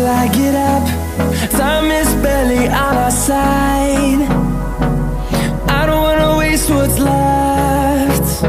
I get up. Time is barely on our side. I don't wanna waste what's left.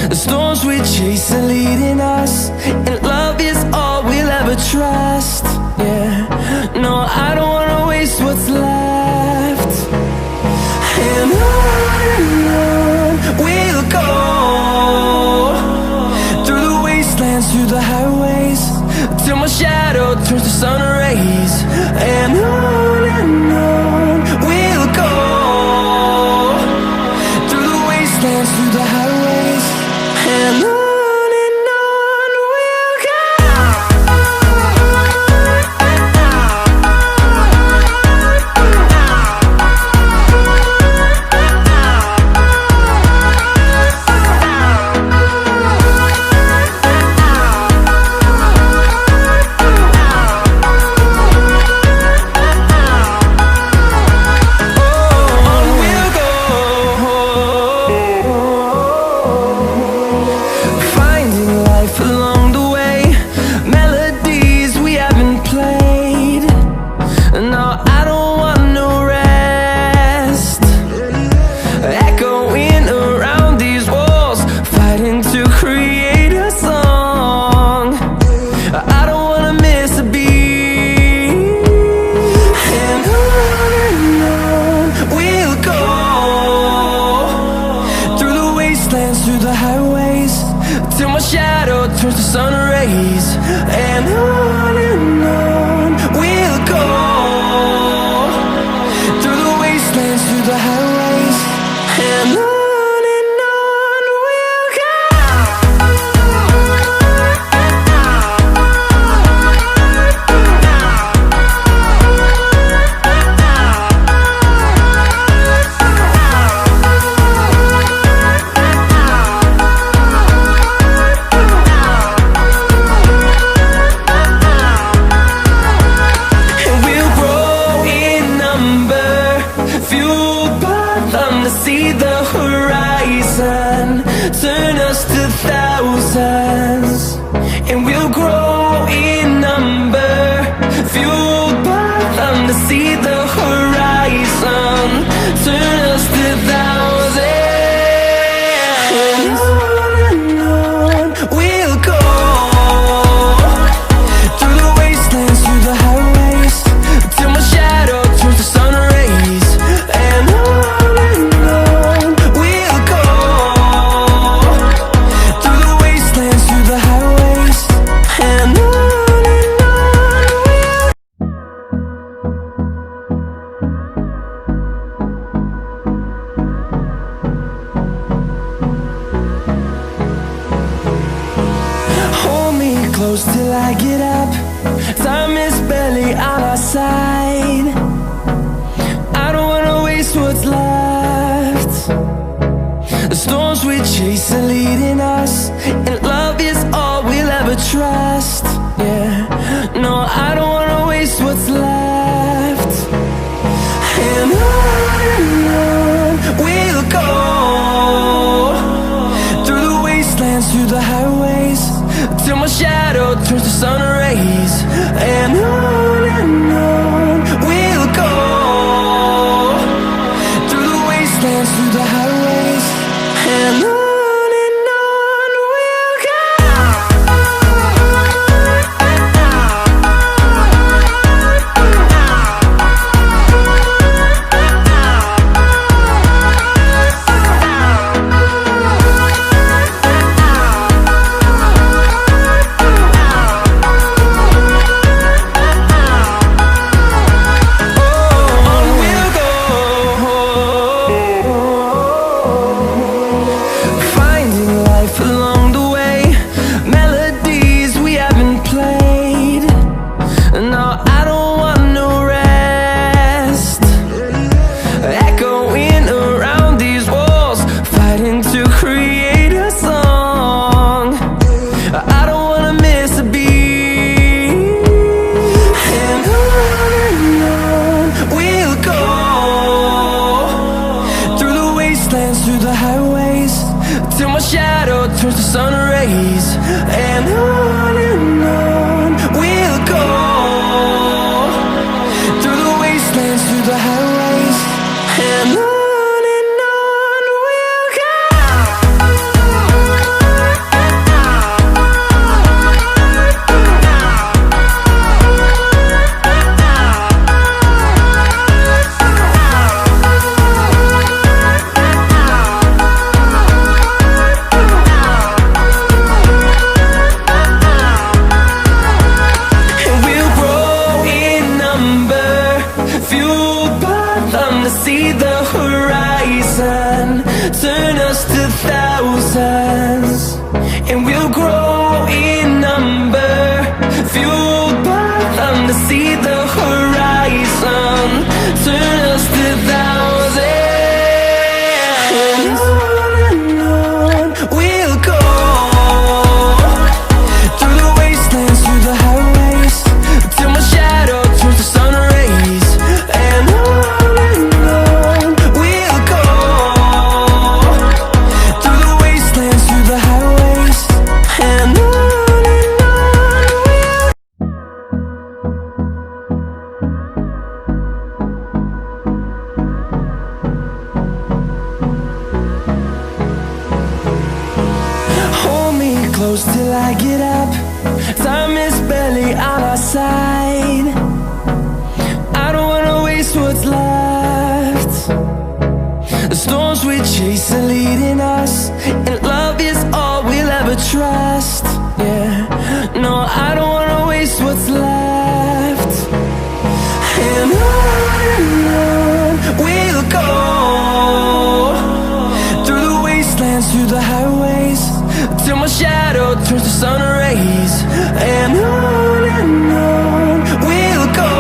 The storms we chase are leading us, and love is all we'll ever trust. Yeah, no, I don't wanna waste what's left. And on we'll go, through the wastelands, through the highways, till my shadow turns to sun rays. And on we'll go, through the wastelands, through the highways, and on. Through the highways, till my shadow turns to sun rays. And on we'll go, through the wastelands, through the highways, and on. See the horizon turn us to thousands, and we'll grow in number, fueled by them. To see the horizon turn us to thousands, and on we'll go, through the wastelands, through the highways, till my shadow turns to sun rays. And on close till I get up. Time is barely on our side. I don't wanna waste what's left. The storms we chase are leading us, and love is all we'll ever trust. Yeah, no, I don't wanna waste what's left. And on we'll go, through the wastelands, through the highways, till my shadow turns to sun rays. And on we'll go, through the wastelands, through the highways, and on. turns to sun rays, and on we'll go. see the horizon, turn us to thousands, and we'll grow in number, fueled by them to see the horizon, turn us to thousands. And on we'll go, through the wastelands, through the highways, till my shadow turns to sun rays. And on we'll go, through the wastelands, through the highways. And on we'll. Hold me close till I get up. Time is barely on our side. I don't wanna waste what's left. The storms we chase are leading us, and love is all we'll ever trust. Yeah, no, I don't wanna waste what's left. And on we'll go, through the wastelands, through the highways, till my shadow turns to sun rays. And on we'll go,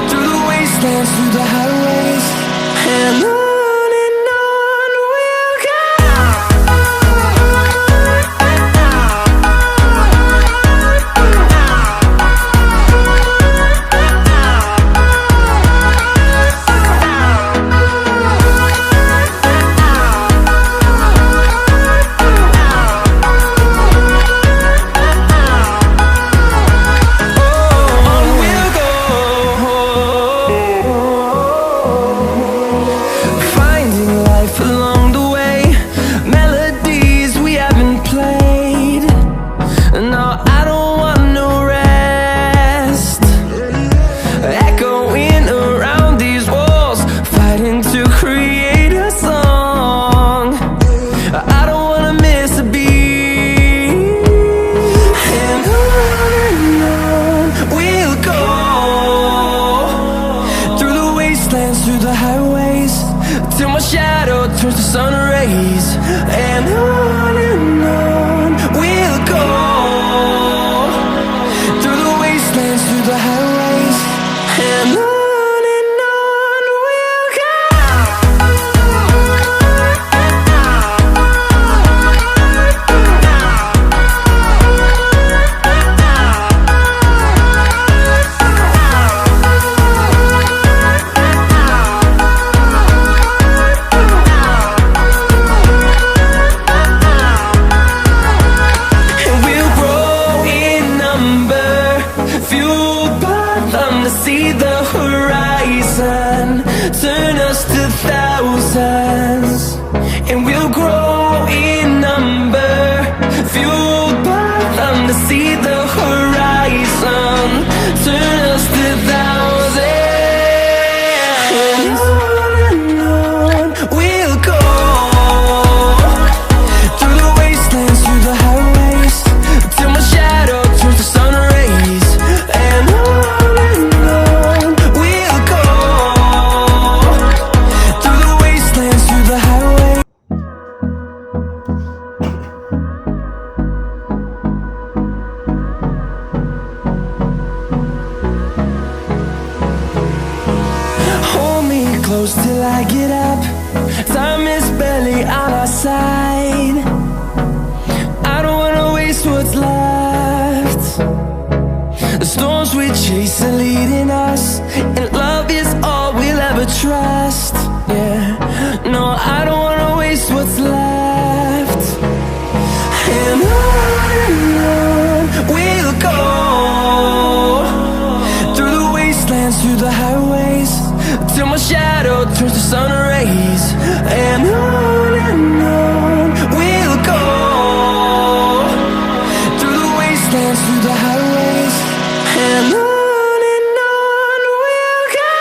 through the wastelands, through the highways. And on we'll go. Through the highways, till my shadow turns to sun rays. And on we'll go, through the wastelands, through the highways. And on we'll go. See the horizon, turn us to thousands, and we'll grow in number, fueled by them to see the horizon, turn us to thousands. And on we'll go, through the wastelands, through the highways, till my shadow turns to sun rays. And close till I get up. Time is barely on our side. I don't wanna waste what's left. The storms we chase are leading us, and love is all we'll ever trust. Yeah, no, I don't wanna waste what's left. And on we'll go, through the wastelands, through the highways, till my shadow turns to sun rays. And on we'll go, through the wastelands, through the highways. And on we'll go.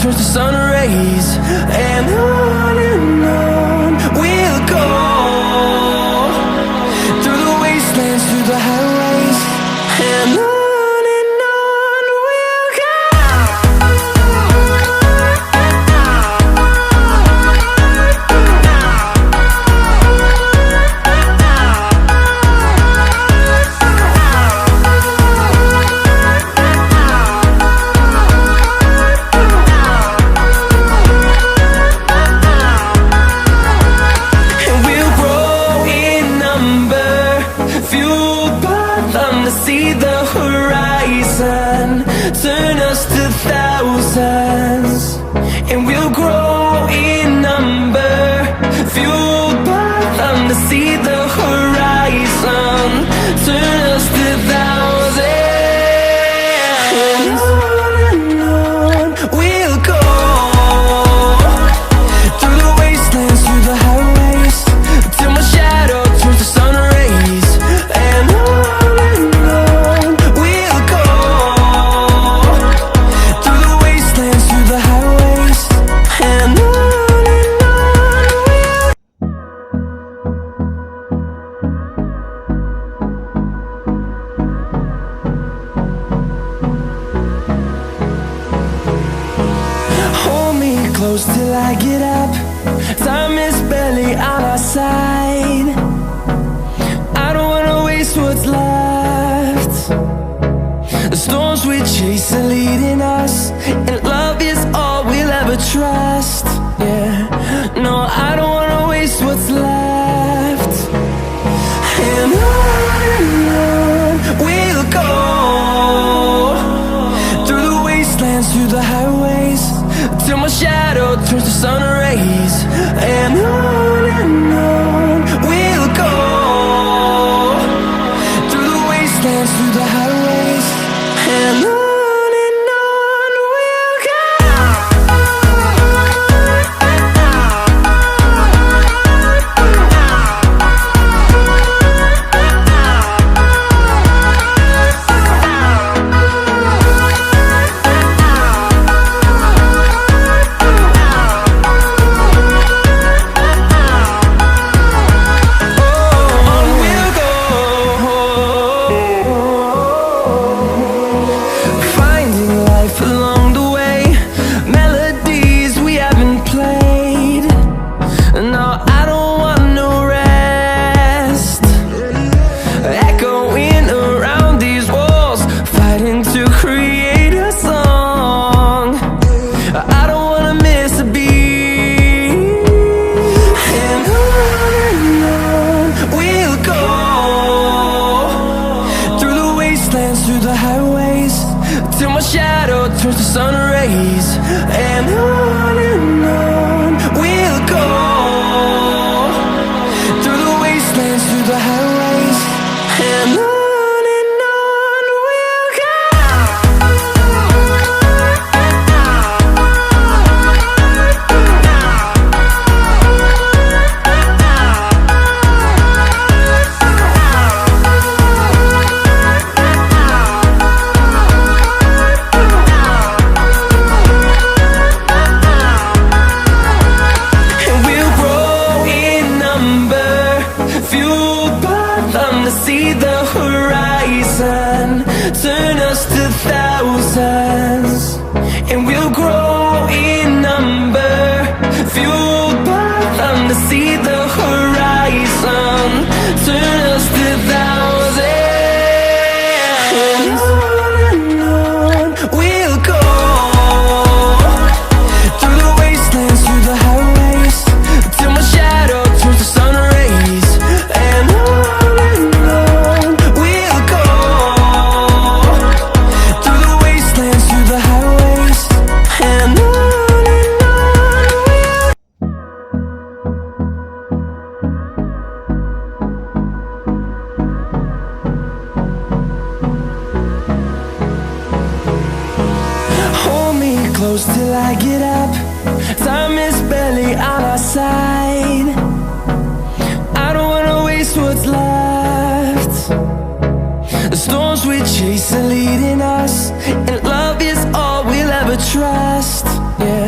turns to sun rays, and on we'll go, through the wastelands, through the highways, and on we'll go. See the horizon, turn us to thousands, and we'll grow in number, fueled by them to see the horizon, turn us to thousands, and on we'll go, through the wastelands, through the highways, till my shadow turns to sun rays, and on close till I get up. Time is barely on our side. I don't wanna waste what's left. The storms we chase are leading us, and love is all we'll ever trust. Yeah, no, I don't wanna waste what's left. And on we'll go, through the wastelands, through the highways, till my shadow turns to sun rays, and on we'll go, through the wastelands, through the highways, and on we'll go. Through the highways, till my shadow turns to sun rays, and on we'll go, through the wastelands, through the highways, and on we'll go. See the horizon, turn us to thousands, and we'll grow in number, fueled by them to see the horizon, turn us to thousands, and on we'll go, through the wastelands, through the highways, till my shadow turns to sun rays, and on close till I get up. Time is barely on our side. I don't wanna waste what's left. The storms we chase are leading us, and love is all we'll ever trust. Yeah.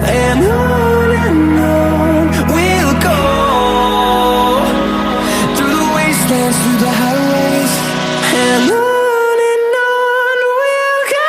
and on we'll go, through the wastelands, through the highways, and on we'll go.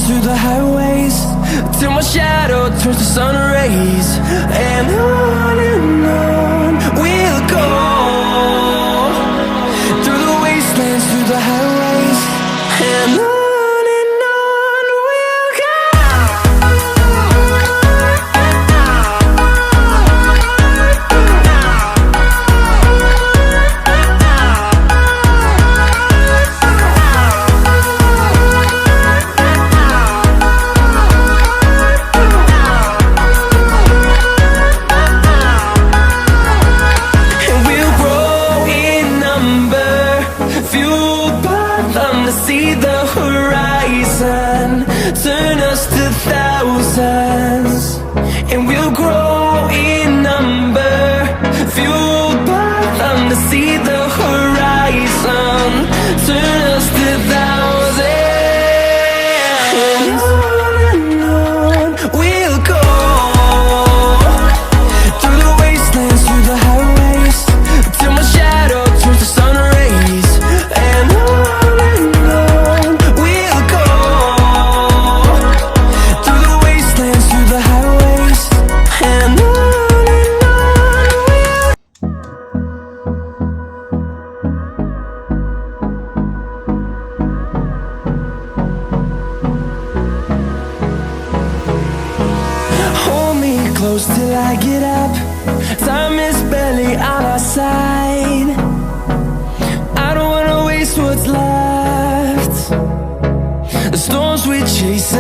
Through the highways, till my shadow turns to sun rays, and on we'll go, through the wastelands, through the highways, and on we'll go. See the horizon turn us to thousands, and we'll grow in number, fueled by them to see the horizon turn us to thousands, and on we'll go, through the wastelands, through the highways, till my shadow turns to sun rays, and on close till I get up. Time is barely on our side. I don't wanna waste what's left. The storms we chase